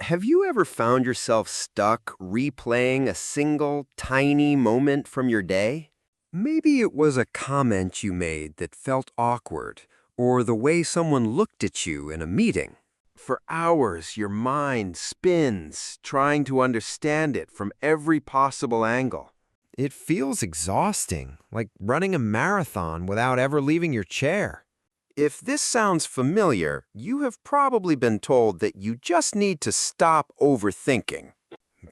Have you ever found yourself stuck replaying a single, tiny moment from your day? Maybe it was a comment you made that felt awkward, or the way someone looked at you in a meeting. For hours, your mind spins, trying to understand it from every possible angle. It feels exhausting, like running a marathon without ever leaving your chair. If this sounds familiar, you have probably been told that you just need to stop overthinking.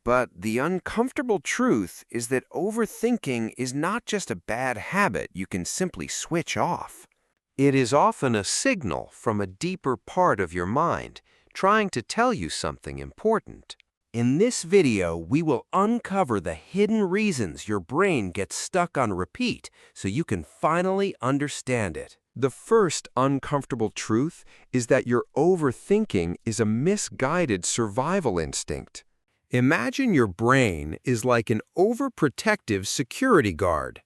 But the uncomfortable truth is that overthinking is not just a bad habit you can simply switch off. It is often a signal from a deeper part of your mind, trying to tell you something important. In this video, we will uncover the hidden reasons your brain gets stuck on repeat so you can finally understand it. The first uncomfortable truth is that your overthinking is a misguided survival instinct. Imagine your brain is like an overprotective security guard.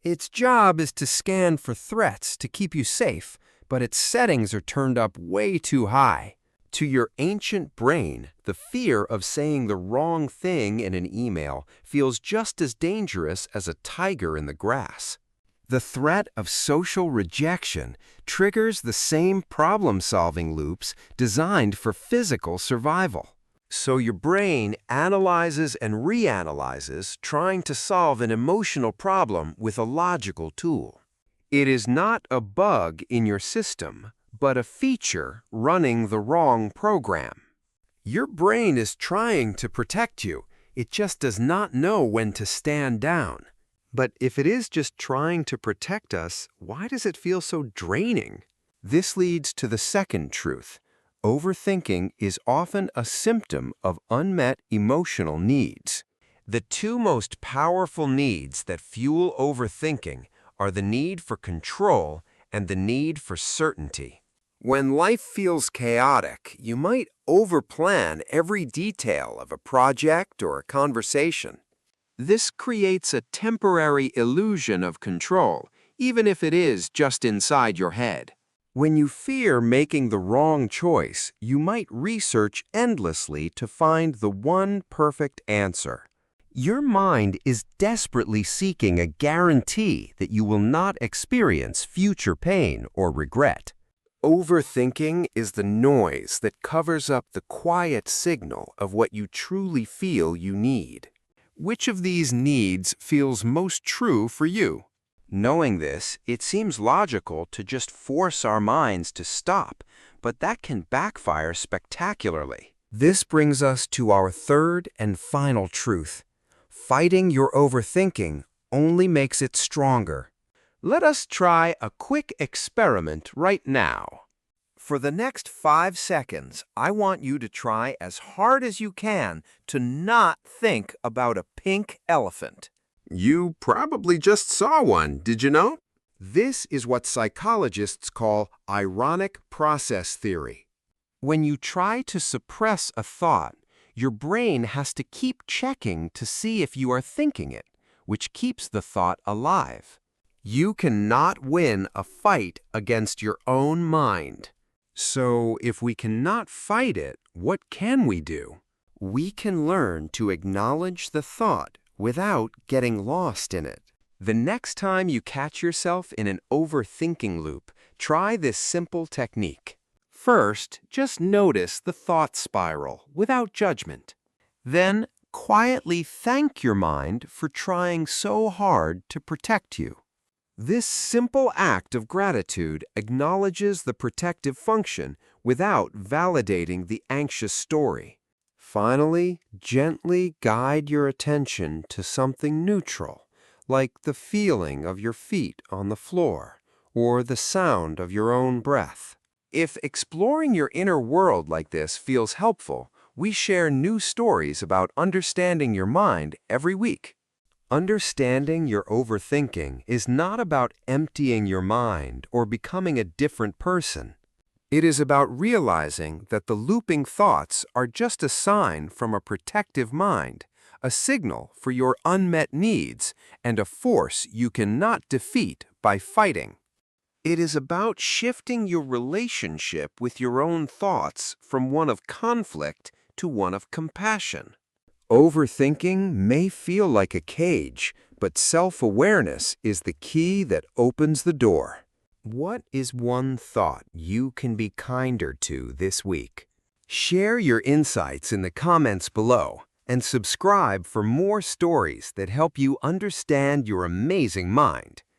Its job is to scan for threats to keep you safe, but its settings are turned up way too high. To your ancient brain, the fear of saying the wrong thing in an email feels just as dangerous as a tiger in the grass. The threat of social rejection triggers the same problem-solving loops designed for physical survival. So your brain analyzes and reanalyzes, trying to solve an emotional problem with a logical tool. It is not a bug in your system, but a feature running the wrong program. Your brain is trying to protect you. It just does not know when to stand down. But if it is just trying to protect us, why does it feel so draining? This leads to the second truth. Overthinking is often a symptom of unmet emotional needs. The two most powerful needs that fuel overthinking are the need for control and the need for certainty. When life feels chaotic, you might overplan every detail of a project or a conversation. This creates a temporary illusion of control, even if it is just inside your head. When you fear making the wrong choice, you might research endlessly to find the one perfect answer. Your mind is desperately seeking a guarantee that you will not experience future pain or regret. Overthinking is the noise that covers up the quiet signal of what you truly feel you need. Which of these needs feels most true for you? Knowing this, it seems logical to just force our minds to stop, but that can backfire spectacularly. This brings us to our third and final truth. Fighting your overthinking only makes it stronger. Let us try a quick experiment right now. For the next 5 seconds, I want you to try as hard as you can to not think about a pink elephant. You probably just saw one, did you know? This is what psychologists call ironic process theory. When you try to suppress a thought, your brain has to keep checking to see if you are thinking it, which keeps the thought alive. You cannot win a fight against your own mind. So, if we cannot fight it, what can we do? We can learn to acknowledge the thought without getting lost in it. The next time you catch yourself in an overthinking loop, try this simple technique. First, just notice the thought spiral without judgment. Then, quietly thank your mind for trying so hard to protect you. This simple act of gratitude acknowledges the protective function without validating the anxious story. Finally, gently guide your attention to something neutral, like the feeling of your feet on the floor or the sound of your own breath. If exploring your inner world like this feels helpful, we share new stories about understanding your mind every week. Understanding your overthinking is not about emptying your mind or becoming a different person. It is about realizing that the looping thoughts are just a sign from a protective mind, a signal for your unmet needs, and a force you cannot defeat by fighting. It is about shifting your relationship with your own thoughts from one of conflict to one of compassion. Overthinking may feel like a cage, but self-awareness is the key that opens the door. What is one thought you can be kinder to this week? Share your insights in the comments below and subscribe for more stories that help you understand your amazing mind.